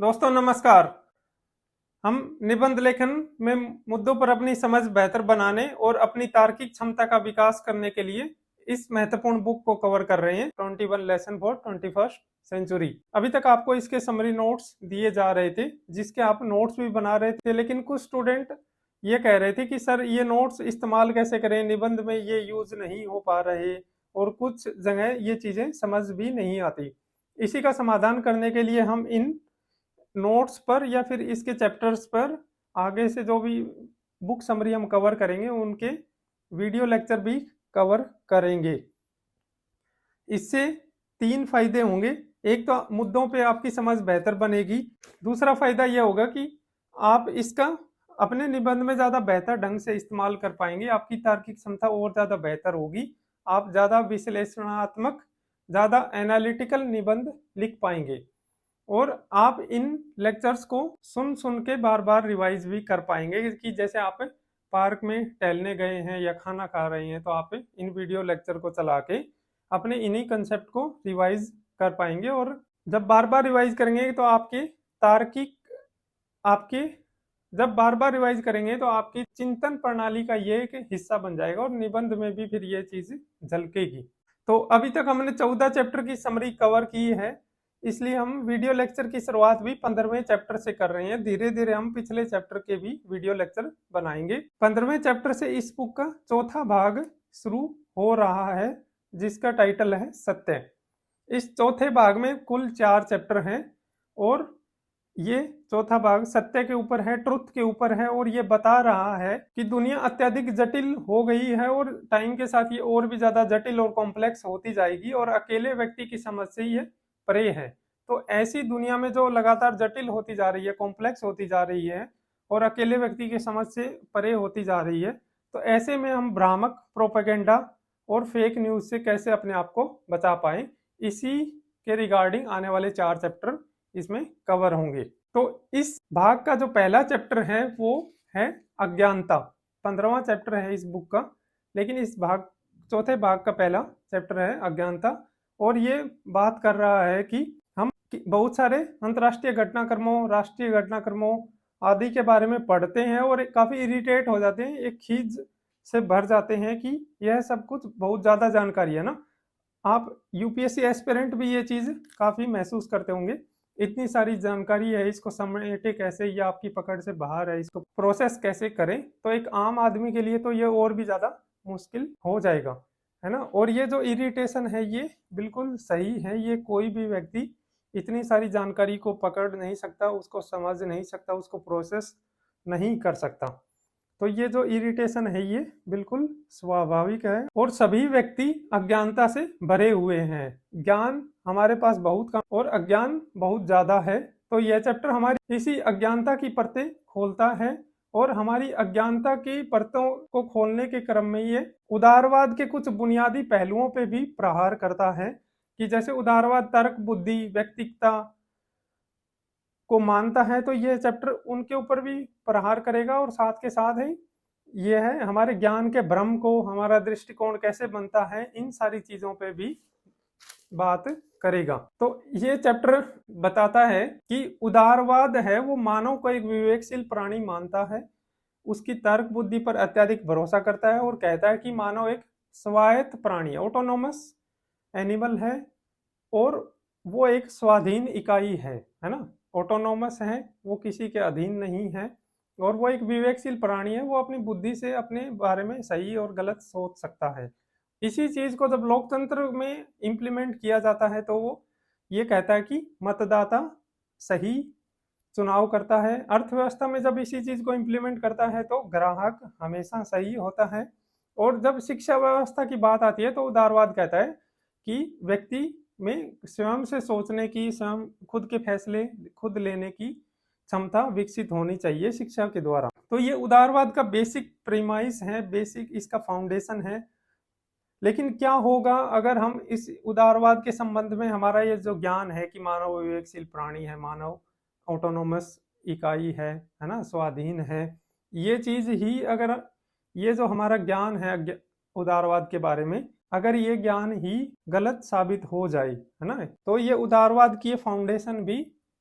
दोस्तों नमस्कार। हम निबंध लेखन में मुद्दों पर अपनी समझ बेहतर बनाने और अपनी तार्किक क्षमता का विकास करने के लिए इस महत्वपूर्ण बुक को कवर कर रहे हैं 21 लेसन फॉर 21st सेंचुरी। अभी तक आपको इसके समरी नोट्स दिए जा रहे थे जिसके आप नोट्स भी बना रहे थे, लेकिन कुछ स्टूडेंट ये कह रहे थे कि सर ये नोट्स इस्तेमाल कैसे करें, निबंध में ये यूज नहीं हो पा रहे और कुछ जगह ये चीजें समझ भी नहीं आती। इसी का समाधान करने के लिए हम इन नोट्स पर या फिर इसके चैप्टर्स पर आगे से जो भी बुक समरी हम कवर करेंगे उनके वीडियो लेक्चर भी कवर करेंगे। इससे तीन फायदे होंगे। एक तो मुद्दों पे आपकी समझ बेहतर बनेगी। दूसरा फायदा यह होगा कि आप इसका अपने निबंध में ज्यादा बेहतर ढंग से इस्तेमाल कर पाएंगे। आपकी तार्किक क्षमता और ज्यादा बेहतर होगी। आप ज्यादा विश्लेषणात्मक, ज्यादा एनालिटिकल निबंध लिख पाएंगे और आप इन लेक्चर्स को सुन सुन के बार बार रिवाइज भी कर पाएंगे कि जैसे आप पार्क में टहलने गए हैं या खाना खा रहे हैं तो आप इन वीडियो लेक्चर को चला के अपने इन्हीं कंसेप्ट को रिवाइज कर पाएंगे। और जब बार बार रिवाइज करेंगे तो आपके जब बार बार रिवाइज करेंगे तो आपकी चिंतन प्रणाली का ये एक हिस्सा बन जाएगा और निबंध में भी फिर ये चीज झलकेगी। तो अभी तक हमने 14 चैप्टर की समरी कवर की है, इसलिए हम वीडियो लेक्चर की शुरुआत भी 15वें चैप्टर से कर रहे हैं। धीरे धीरे हम पिछले चैप्टर के भी वीडियो लेक्चर बनाएंगे। 15वें चैप्टर से इस बुक का चौथा भाग शुरू हो रहा है जिसका टाइटल है सत्य। इस चौथे भाग में कुल 4 चैप्टर हैं और ये चौथा भाग सत्य के ऊपर है, ट्रुथ के ऊपर है और ये बता रहा है कि दुनिया अत्यधिक जटिल हो गई है और टाइम के साथ ये और भी ज्यादा जटिल और कॉम्प्लेक्स होती जाएगी और अकेले व्यक्ति की समझ से ये परे है। तो ऐसी दुनिया में जो लगातार जटिल होती जा रही है, कॉम्प्लेक्स होती जा रही है और अकेले व्यक्ति की समझ से परे होती जा रही है, तो ऐसे में हम भ्रामक प्रोपेगेंडा और फेक न्यूज से कैसे अपने आप को बचा पाए, इसी के रिगार्डिंग आने वाले 4 चैप्टर इसमें कवर होंगे। तो इस भाग का जो पहला चैप्टर है वो है अज्ञानता। 15वां चैप्टर है इस बुक का, लेकिन इस चौथे भाग का पहला चैप्टर है अज्ञानता और ये बात कर रहा है कि हम बहुत सारे अंतर्राष्ट्रीय घटनाक्रमों, राष्ट्रीय घटनाक्रमों आदि के बारे में पढ़ते हैं और काफी इरिटेट हो जाते हैं, एक खींच से भर जाते हैं कि यह सब कुछ बहुत ज्यादा जानकारी है ना। आप यूपीएससी एस्पिरेंट भी ये चीज काफी महसूस करते होंगे, इतनी सारी जानकारी है, इसको समेटे कैसे, या आपकी पकड़ से बाहर है, इसको प्रोसेस कैसे करें। तो एक आम आदमी के लिए तो ये और भी ज्यादा मुश्किल हो जाएगा, है ना। और ये जो इरिटेशन है ये बिल्कुल सही है। ये कोई भी व्यक्ति इतनी सारी जानकारी को पकड़ नहीं सकता, उसको समझ नहीं सकता, उसको प्रोसेस नहीं कर सकता। तो ये जो इरिटेशन है ये बिल्कुल स्वाभाविक है और सभी व्यक्ति अज्ञानता से भरे हुए हैं। ज्ञान हमारे पास बहुत कम और अज्ञान बहुत ज्यादा है। तो यह चैप्टर हमारी इसी अज्ञानता की परतें खोलता है और हमारी अज्ञानता की परतों को खोलने के क्रम में ये उदारवाद के कुछ बुनियादी पहलुओं पे भी प्रहार करता है कि जैसे उदारवाद तर्क, बुद्धि, व्यक्तिकता को मानता है, तो यह चैप्टर उनके ऊपर भी प्रहार करेगा और साथ के साथ ही यह है हमारे ज्ञान के भ्रम को, हमारा दृष्टिकोण कैसे बनता है, इन सारी चीजों पे भी बात करेगा। तो ये चैप्टर बताता है कि उदारवाद है वो मानव को एक विवेकशील प्राणी मानता है, उसकी तर्क बुद्धि पर अत्यधिक भरोसा करता है और कहता है कि मानव एक स्वायत्त प्राणी है, ऑटोनोमस एनिमल है और वो एक स्वाधीन इकाई है ना। ऑटोनोमस है, वो किसी के अधीन नहीं है और वो एक विवेकशील प्राणी है, वो अपनी बुद्धि से अपने बारे में सही और गलत सोच सकता है। इसी चीज को जब लोकतंत्र में इंप्लीमेंट किया जाता है तो वो ये कहता है कि मतदाता सही चुनाव करता है। अर्थव्यवस्था में जब इसी चीज को इंप्लीमेंट करता है तो ग्राहक हमेशा सही होता है। और जब शिक्षा व्यवस्था की बात आती है तो उदारवाद कहता है कि व्यक्ति में स्वयं से सोचने की, स्वयं खुद के फैसले खुद लेने की क्षमता विकसित होनी चाहिए शिक्षा के द्वारा। तो ये उदारवाद का बेसिक प्रीमाइस है, बेसिक इसका फाउंडेशन है। लेकिन क्या होगा अगर हम इस उदारवाद के संबंध में हमारा ये जो ज्ञान है कि मानव विवेकशील प्राणी है, मानव ऑटोनोमस इकाई है ना, स्वाधीन है, ये चीज ही अगर ये जो हमारा ज्ञान है उदारवाद के बारे में, अगर ये ज्ञान ही गलत साबित हो जाए, है ना, तो ये उदारवाद की फाउंडेशन भी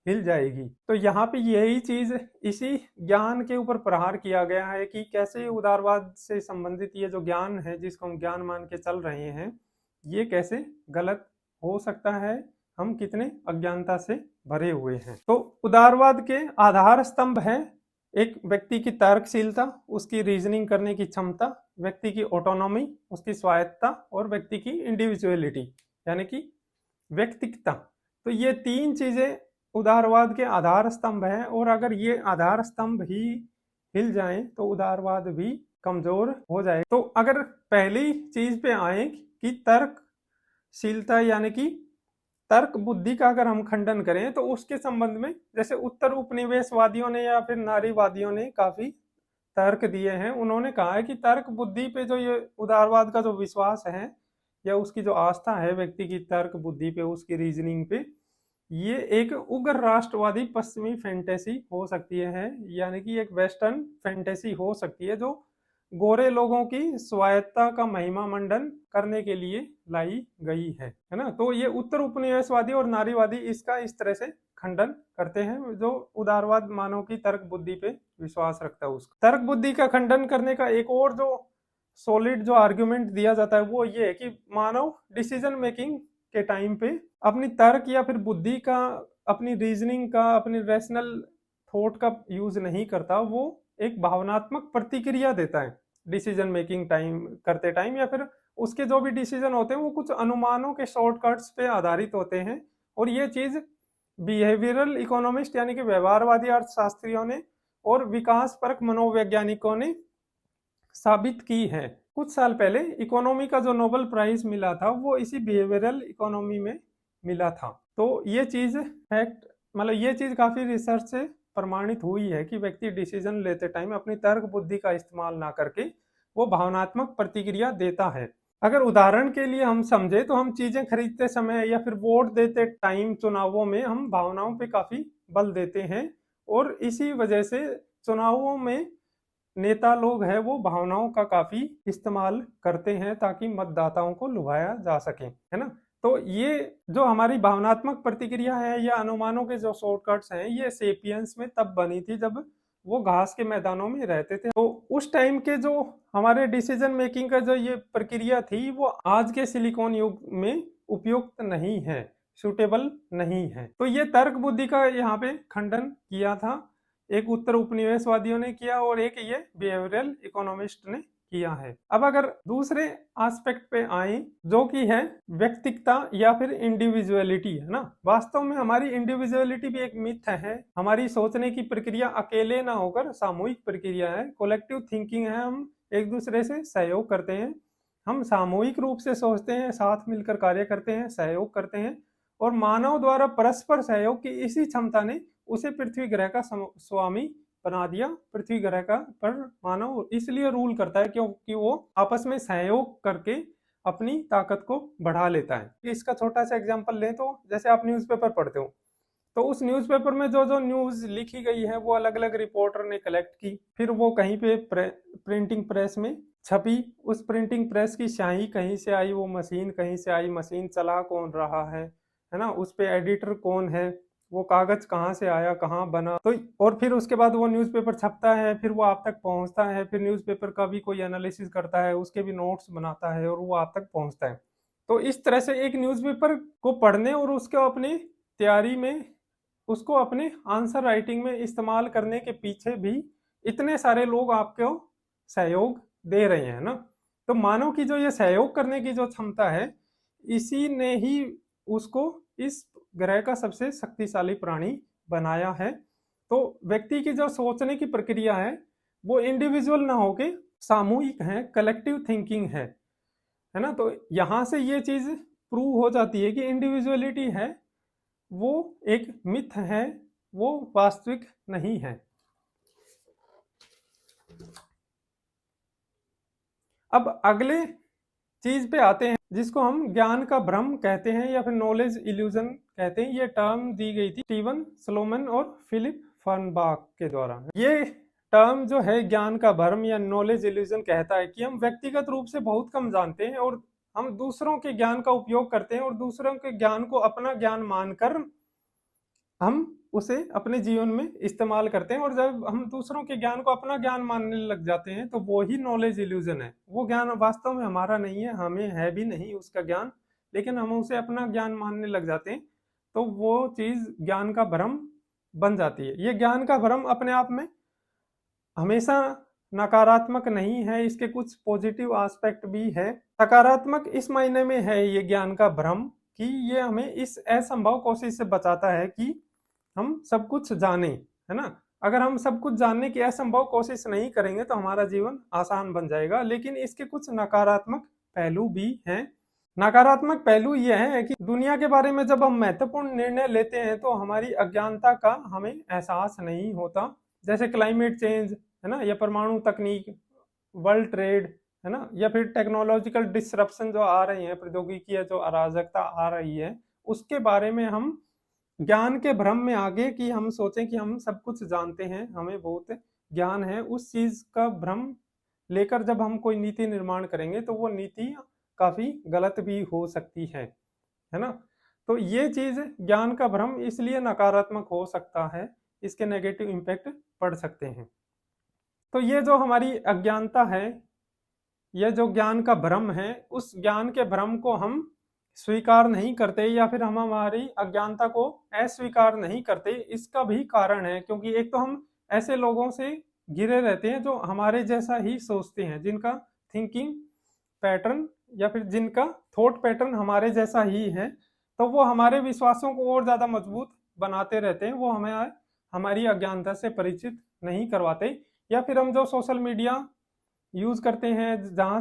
हिल जाएगी। तो यहाँ पे यही चीज, इसी ज्ञान के ऊपर प्रहार किया गया है कि कैसे उदारवाद से संबंधित ये जो ज्ञान है, जिसको हम ज्ञान मान के चल रहे हैं, ये कैसे गलत हो सकता है, हम कितने अज्ञानता से भरे हुए हैं। तो उदारवाद के आधार स्तंभ है एक व्यक्ति की तर्कशीलता, उसकी रीजनिंग करने की क्षमता, व्यक्ति की ऑटोनॉमी, उसकी स्वायत्ता, और व्यक्ति की इंडिविजुअलिटी यानी कि व्यक्तिगता। तो ये तीन चीजें उदारवाद के आधार स्तंभ हैं, और अगर ये आधार स्तंभ ही हिल जाएं तो उदारवाद भी कमजोर हो जाए। तो अगर पहली चीज पे आए कि तर्कशीलता यानी कि तर्क बुद्धि का अगर हम खंडन करें, तो उसके संबंध में जैसे उत्तर उपनिवेशवादियों ने या फिर नारीवादियों ने काफी तर्क दिए हैं। उन्होंने कहा है कि तर्क बुद्धि पे जो ये उदारवाद का जो विश्वास है या उसकी जो आस्था है व्यक्ति की तर्क बुद्धि पे, उसकी रीजनिंग पे, ये एक उग्र राष्ट्रवादी पश्चिमी फैंटेसी हो सकती है, यानी कि एक वेस्टर्न फैंटेसी हो सकती है जो गोरे लोगों की स्वायत्ता का महिमा मंडन करने के लिए लाई गई है ना। तो ये उत्तर उपनिवेशवादी और नारीवादी इसका इस तरह से खंडन करते हैं, जो उदारवाद मानव की तर्क बुद्धि पे विश्वास रखता है। उसका तर्क बुद्धि का खंडन करने का एक और जो सॉलिड जो आर्ग्यूमेंट दिया जाता है वो ये है कि मानव डिसीजन मेकिंग के टाइम पे अपनी तर्क या फिर बुद्धि का, अपनी रीजनिंग का, अपनी रैशनल थॉट का यूज नहीं करता, वो एक भावनात्मक प्रतिक्रिया देता है डिसीजन मेकिंग टाइम करते टाइम, या फिर उसके जो भी डिसीजन होते हैं वो कुछ अनुमानों के शॉर्टकट्स पे आधारित होते हैं। और ये चीज बिहेवियरल इकोनॉमिस्ट यानी कि व्यवहारवादी अर्थशास्त्रियों ने और विकास परक मनोवैज्ञानिकों ने साबित की है। कुछ साल पहले इकोनॉमी का जो नोबेल प्राइज मिला था वो इसी बिहेवियरल इकोनॉमी में मिला था। तो ये चीज फैक्ट, मतलब ये चीज काफी रिसर्च से प्रमाणित हुई है कि व्यक्ति डिसीजन लेते टाइम अपनी तर्क बुद्धि का इस्तेमाल ना करके वो भावनात्मक प्रतिक्रिया देता है। अगर उदाहरण के लिए हम समझे तो हम चीजें खरीदते समय या फिर वोट देते टाइम चुनावों में हम भावनाओं पे काफी बल देते हैं, और इसी वजह से चुनावों में नेता लोग हैं वो भावनाओं का काफी इस्तेमाल करते हैं ताकि मतदाताओं को लुभाया जा सके, है ना। तो ये जो हमारी भावनात्मक प्रतिक्रिया है या अनुमानों के जो शॉर्टकट्स हैं, ये सेपियंस में तब बनी थी जब वो घास के मैदानों में रहते थे। तो उस टाइम के जो हमारे डिसीजन मेकिंग का जो ये प्रक्रिया थी वो आज के सिलिकॉन युग में उपयुक्त नहीं है, सुटेबल नहीं है। तो ये तर्क बुद्धि का यहाँ पे खंडन किया था, एक उत्तर उपनिवेशवादियों ने किया और एक ये बिहेवियरल इकोनॉमिस्ट ने किया है। अब अगर दूसरे एस्पेक्ट पे आए जो कि है व्यक्तिगता या फिर इंडिविजुअलिटी, है ना। वास्तव में हमारी इंडिविजुअलिटी भी एक मिथ है। हमारी सोचने की प्रक्रिया अकेले ना होकर सामूहिक प्रक्रिया है, कोलेक्टिव थिंकिंग है। हम एक दूसरे से सहयोग करते हैं, हम सामूहिक रूप से सोचते हैं, साथ मिलकर कार्य करते हैं, सहयोग करते हैं, और मानव द्वारा परस्पर सहयोग की इसी क्षमता ने उसे पृथ्वी ग्रह का स्वामी बना दिया। पृथ्वी ग्रह का पर मानव इसलिए रूल करता है क्योंकि वो आपस में सहयोग करके अपनी ताकत को बढ़ा लेता है। इसका छोटा सा एग्जांपल लें तो जैसे आप न्यूज़पेपर पढ़ते हो, तो उस न्यूज़पेपर में जो जो न्यूज़ लिखी गई है वो अलग अलग रिपोर्टर ने कलेक्ट की, फिर वो कहीं पे प्रिंटिंग प्रेस में छपी। उस प्रिंटिंग प्रेस की स्याही कहीं से आई, वो मशीन कहीं से आई, मशीन चला कौन रहा है ना, उस पे एडिटर कौन है, वो कागज कहाँ से आया, कहाँ बना। तो और फिर उसके बाद वो न्यूज़पेपर छपता है, फिर वो आप तक पहुँचता है, फिर न्यूज़पेपर का भी कोई एनालिसिस करता है, उसके भी नोट्स बनाता है और वो आप तक पहुँचता है। तो इस तरह से एक न्यूज़पेपर को पढ़ने और उसको अपनी तैयारी में, उसको अपने आंसर राइटिंग में इस्तेमाल करने के पीछे भी इतने सारे लोग आपको सहयोग दे रहे हैं ना। तो मानव की जो ये सहयोग करने की जो क्षमता है, इसी ने ही उसको इस ग्रह का सबसे शक्तिशाली प्राणी बनाया है। तो व्यक्ति की जो सोचने की प्रक्रिया है वो इंडिविजुअल ना होके सामूहिक है, कलेक्टिव थिंकिंग है ना। तो यहां से ये चीज प्रूव हो जाती है कि इंडिविजुअलिटी है वो एक मिथ है, वो वास्तविक नहीं है। अब अगले चीज पे आते हैं जिसको हम ज्ञान का भ्रम कहते हैं या फिर नॉलेज इल्यूजन कहते हैं। ये टर्म दी गई थी स्टीवन सोलोमन और फिलिप फर्नबाख के द्वारा। ये टर्म जो है ज्ञान का भ्रम या नॉलेज इल्यूजन कहता है कि हम व्यक्तिगत रूप से बहुत कम जानते हैं और हम दूसरों के ज्ञान का उपयोग करते हैं और दूसरों के ज्ञान को अपना ज्ञान मानकर हम उसे अपने जीवन में इस्तेमाल करते हैं। और जब हम दूसरों के ज्ञान को अपना ज्ञान मानने लग जाते हैं तो वो ही नॉलेज इल्यूजन है। वो ज्ञान वास्तव में हमारा नहीं है, हमें है भी नहीं उसका ज्ञान, लेकिन हम उसे अपना ज्ञान मानने लग जाते हैं, तो वो चीज ज्ञान का भ्रम बन जाती है। ये ज्ञान का भ्रम अपने आप में हमेशा नकारात्मक नहीं है, इसके कुछ पॉजिटिव एस्पेक्ट भी है। सकारात्मक इस मायने में है ये ज्ञान का भ्रम कि ये हमें इस असंभव कोशिश से बचाता है कि हम सब कुछ जाने, है ना। अगर हम सब कुछ जानने की असंभव कोशिश नहीं करेंगे तो हमारा जीवन आसान बन जाएगा। लेकिन इसके कुछ नकारात्मक पहलू भी हैं। नकारात्मक पहलू यह है कि दुनिया के बारे में जब हम महत्वपूर्ण निर्णय लेते हैं तो हमारी अज्ञानता का हमें एहसास नहीं होता। जैसे क्लाइमेट चेंज, है ना, या परमाणु तकनीक, वर्ल्ड ट्रेड, है ना, या फिर टेक्नोलॉजिकल डिसरप्शन जो आ रही है, प्रौद्योगिकी जो अराजकता आ रही है, उसके बारे में हम ज्ञान के भ्रम में आगे कि हम सोचें कि हम सब कुछ जानते हैं, हमें बहुत ज्ञान है, उस चीज का भ्रम लेकर जब हम कोई नीति निर्माण करेंगे तो वो नीति काफी गलत भी हो सकती है ना। तो ये चीज ज्ञान का भ्रम इसलिए नकारात्मक हो सकता है, इसके नेगेटिव इम्पैक्ट पड़ सकते हैं। तो ये जो हमारी अज्ञानता है, यह जो ज्ञान का भ्रम है, उस ज्ञान के भ्रम को हम स्वीकार नहीं करते या फिर हम हमारी अज्ञानता को अस्वीकार नहीं करते, इसका भी कारण है क्योंकि एक तो हम ऐसे लोगों से घिरे रहते हैं जो हमारे जैसा ही सोचते हैं, जिनका थिंकिंग पैटर्न या फिर जिनका थॉट पैटर्न हमारे जैसा ही है, तो वो हमारे विश्वासों को और ज्यादा मजबूत बनाते रहते हैं, वो हमें हमारी अज्ञानता से परिचित नहीं करवाते। या फिर हम जो सोशल मीडिया यूज करते हैं, जहाँ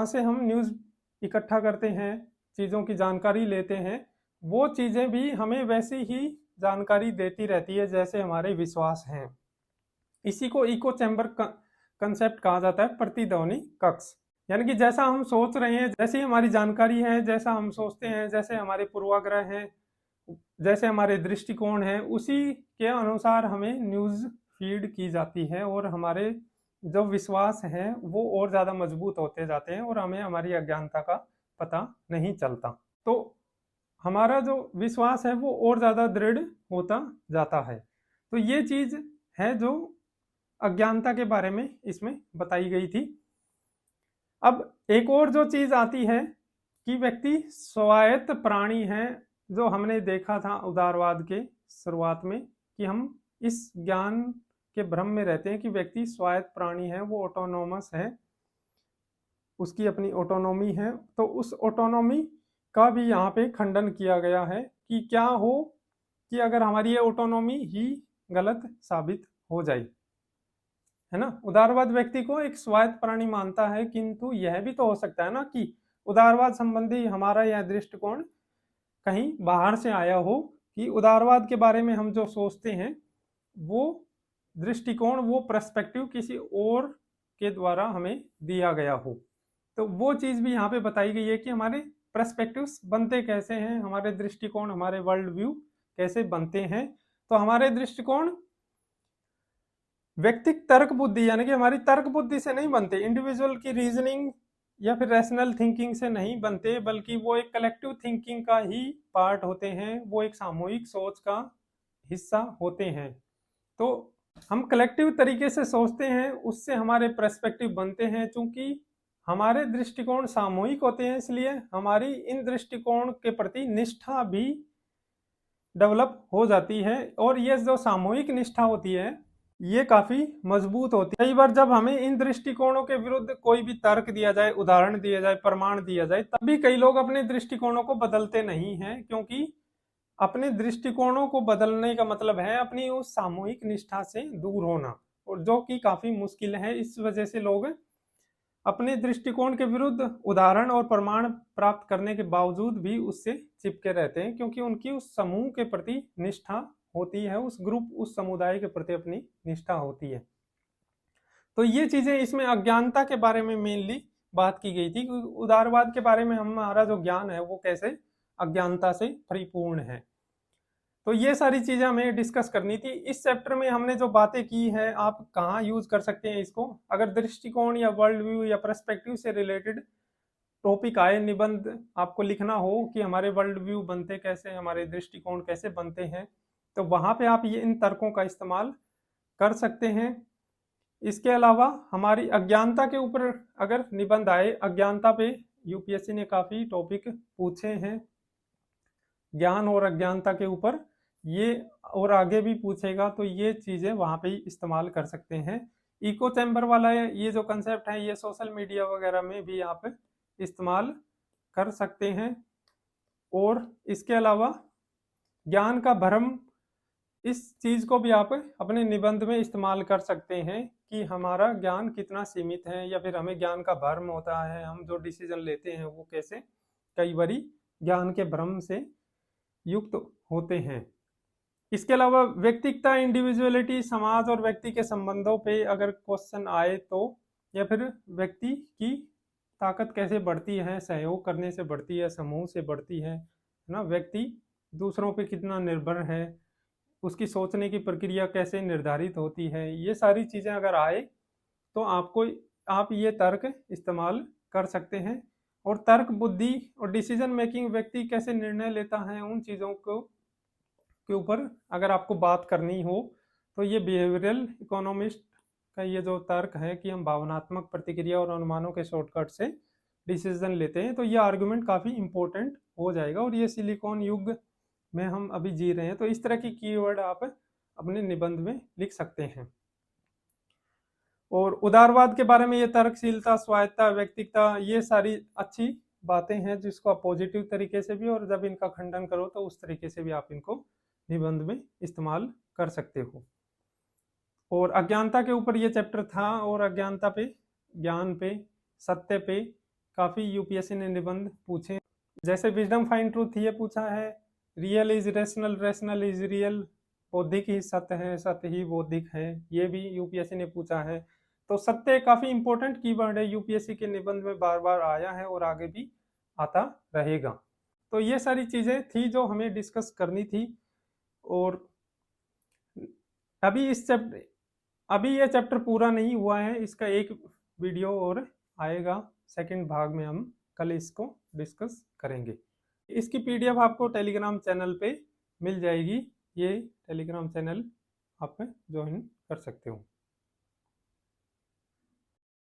से हम न्यूज इकट्ठा करते हैं, चीजों की जानकारी लेते हैं, वो चीजें भी हमें वैसी ही जानकारी देती रहती है जैसे हमारे विश्वास हैं। इसी को इको चैम्बर कंसेप्ट कहा जाता है, प्रतिध्वनि कक्ष। यानी कि जैसा हम सोच रहे हैं, जैसी हमारी जानकारी है, जैसा हम सोचते हैं, जैसे हमारे पूर्वाग्रह हैं, जैसे हमारे दृष्टिकोण है, उसी के अनुसार हमें न्यूज फीड की जाती है और हमारे जो विश्वास है वो और ज्यादा मजबूत होते जाते हैं और हमें हमारी अज्ञानता का पता नहीं चलता। तो हमारा जो विश्वास है वो और ज्यादा दृढ़ होता जाता है। तो ये चीज है जो अज्ञानता के बारे में इसमें बताई गई थी। अब एक और जो चीज आती है कि व्यक्ति स्वायत्त प्राणी है, जो हमने देखा था उदारवाद के शुरुआत में कि हम इस ज्ञान के भ्रम में रहते हैं कि व्यक्ति स्वायत्त प्राणी है, वो ऑटोनोमस है, उसकी अपनी ऑटोनॉमी है। तो उस ऑटोनॉमी का भी यहाँ पे खंडन किया गया है कि क्या हो कि अगर हमारी ये ऑटोनॉमी ही गलत साबित हो जाए, है ना। उदारवाद व्यक्ति को एक स्वायत्त प्राणी मानता है, किंतु यह भी तो हो सकता है ना कि उदारवाद संबंधी हमारा यह दृष्टिकोण कहीं बाहर से आया हो, कि उदारवाद के बारे में हम जो सोचते हैं वो दृष्टिकोण, वो पर्सपेक्टिव किसी और के द्वारा हमें दिया गया हो। तो वो चीज भी यहाँ पे बताई गई है कि हमारे पर्सपेक्टिव्स बनते कैसे हैं, हमारे दृष्टिकोण, हमारे वर्ल्ड व्यू कैसे बनते हैं। तो हमारे दृष्टिकोण व्यक्तिक तर्क बुद्धि यानी कि हमारी तर्क बुद्धि से नहीं बनते, इंडिविजुअल की रीजनिंग या फिर रैशनल थिंकिंग से नहीं बनते, बल्कि वो एक कलेक्टिव थिंकिंग का ही पार्ट होते हैं, वो एक सामूहिक सोच का हिस्सा होते हैं। तो हम कलेक्टिव तरीके से सोचते हैं, उससे हमारे पर्सपेक्टिव बनते हैं। चूंकि हमारे दृष्टिकोण सामूहिक होते हैं, इसलिए हमारी इन दृष्टिकोण के प्रति निष्ठा भी डेवलप हो जाती है। और ये जो सामूहिक निष्ठा होती है ये काफी मजबूत होती है। कई बार जब हमें इन दृष्टिकोणों के विरुद्ध कोई भी तर्क दिया जाए, उदाहरण दिया जाए, प्रमाण दिया जाए, तभी कई लोग अपने दृष्टिकोणों को बदलते नहीं हैं, क्योंकि अपने दृष्टिकोणों को बदलने का मतलब है अपनी उस सामूहिक निष्ठा से दूर होना, और जो कि काफी मुश्किल है। इस वजह से लोग अपने दृष्टिकोण के विरुद्ध उदाहरण और प्रमाण प्राप्त करने के बावजूद भी उससे चिपके रहते हैं, क्योंकि उनकी उस समूह के प्रति निष्ठा होती है, उस ग्रुप, उस समुदाय के प्रति अपनी निष्ठा होती है। तो ये चीजें इसमें अज्ञानता के बारे में मेनली बात की गई थी। उदारवाद के बारे में हमारा जो ज्ञान है वो कैसे अज्ञानता से परिपूर्ण है। तो ये सारी चीजें हमें डिस्कस करनी थी। इस चैप्टर में हमने जो बातें की है, आप कहाँ यूज कर सकते हैं इसको, अगर दृष्टिकोण या वर्ल्ड व्यू या पर्सपेक्टिव से रिलेटेड टॉपिक आए, निबंध आपको लिखना हो कि हमारे वर्ल्ड व्यू बनते कैसे, हमारे दृष्टिकोण कैसे बनते हैं, तो वहां पे आप ये इन तर्कों का इस्तेमाल कर सकते हैं। इसके अलावा हमारी अज्ञानता के ऊपर अगर निबंध आए, अज्ञानता पे यूपीएससी ने काफी टॉपिक पूछे हैं, ज्ञान और अज्ञानता के ऊपर ये, और आगे भी पूछेगा, तो ये चीजें वहां पे ही इस्तेमाल कर सकते हैं। इको चैम्बर वाला ये जो कंसेप्ट है, ये सोशल मीडिया वगैरह में भी आप इस्तेमाल कर सकते हैं। और इसके अलावा ज्ञान का भ्रम, इस चीज को भी आप अपने निबंध में इस्तेमाल कर सकते हैं कि हमारा ज्ञान कितना सीमित है, या फिर हमें ज्ञान का भ्रम होता है, हम जो डिसीजन लेते हैं वो कैसे कई बारी ज्ञान के भ्रम से युक्त होते हैं। इसके अलावा व्यक्तिगता, इंडिविजुअलिटी, समाज और व्यक्ति के संबंधों पे अगर क्वेश्चन आए तो, या फिर व्यक्ति की ताकत कैसे बढ़ती है, सहयोग करने से बढ़ती है, समूह से बढ़ती है ना, व्यक्ति दूसरों पे कितना निर्भर है, उसकी सोचने की प्रक्रिया कैसे निर्धारित होती है, ये सारी चीजें अगर आए तो आप ये तर्क इस्तेमाल कर सकते हैं। और तर्क बुद्धि और डिसीजन मेकिंग, व्यक्ति कैसे निर्णय लेता है, उन चीजों को के ऊपर अगर आपको बात करनी हो तो ये बिहेवियरल इकोनॉमिस्ट का ये जो तर्क है कि हम भावनात्मक प्रतिक्रिया और अनुमानों के शॉर्टकट से डिसीजन लेते हैं, तो ये आर्गुमेंट काफी इंपॉर्टेंट हो जाएगा। और ये सिलिकॉन युग में हम अभी जी रहे हैं, तो इस तरह की कीवर्ड आप अपने निबंध में लिख सकते हैं। और उदारवाद के बारे में ये तर्कशीलता, स्वायत्ता, व्यक्तिगता, ये सारी अच्छी बातें हैं जिसको आप पॉजिटिव तरीके से भी, और जब इनका खंडन करो तो उस तरीके से भी आप इनको निबंध में इस्तेमाल कर सकते हो। और अज्ञानता के ऊपर ये चैप्टर था, और अज्ञानता पे, ज्ञान पे, सत्य पे काफी यूपीएससी ने निबंध पूछे। जैसे विजडम फाइंड ट्रूथ ये पूछा है, real is rational, rational is real, बौद्धिक ही सत्य है, सत्य ही बौद्धिक है, ये भी यूपीएससी ने पूछा है। तो सत्य काफी इंपॉर्टेंट कीवर्ड है, यूपीएससी के निबंध में बार बार आया है और आगे भी आता रहेगा। तो ये सारी चीजें थी जो हमें डिस्कस करनी थी। और अभी ये चैप्टर पूरा नहीं हुआ है, इसका एक वीडियो और आएगा, सेकंड भाग में हम कल इसको डिस्कस करेंगे। इसकी पीडीएफ आपको टेलीग्राम चैनल पे मिल जाएगी, ये टेलीग्राम चैनल आप ज्वाइन कर सकते हो।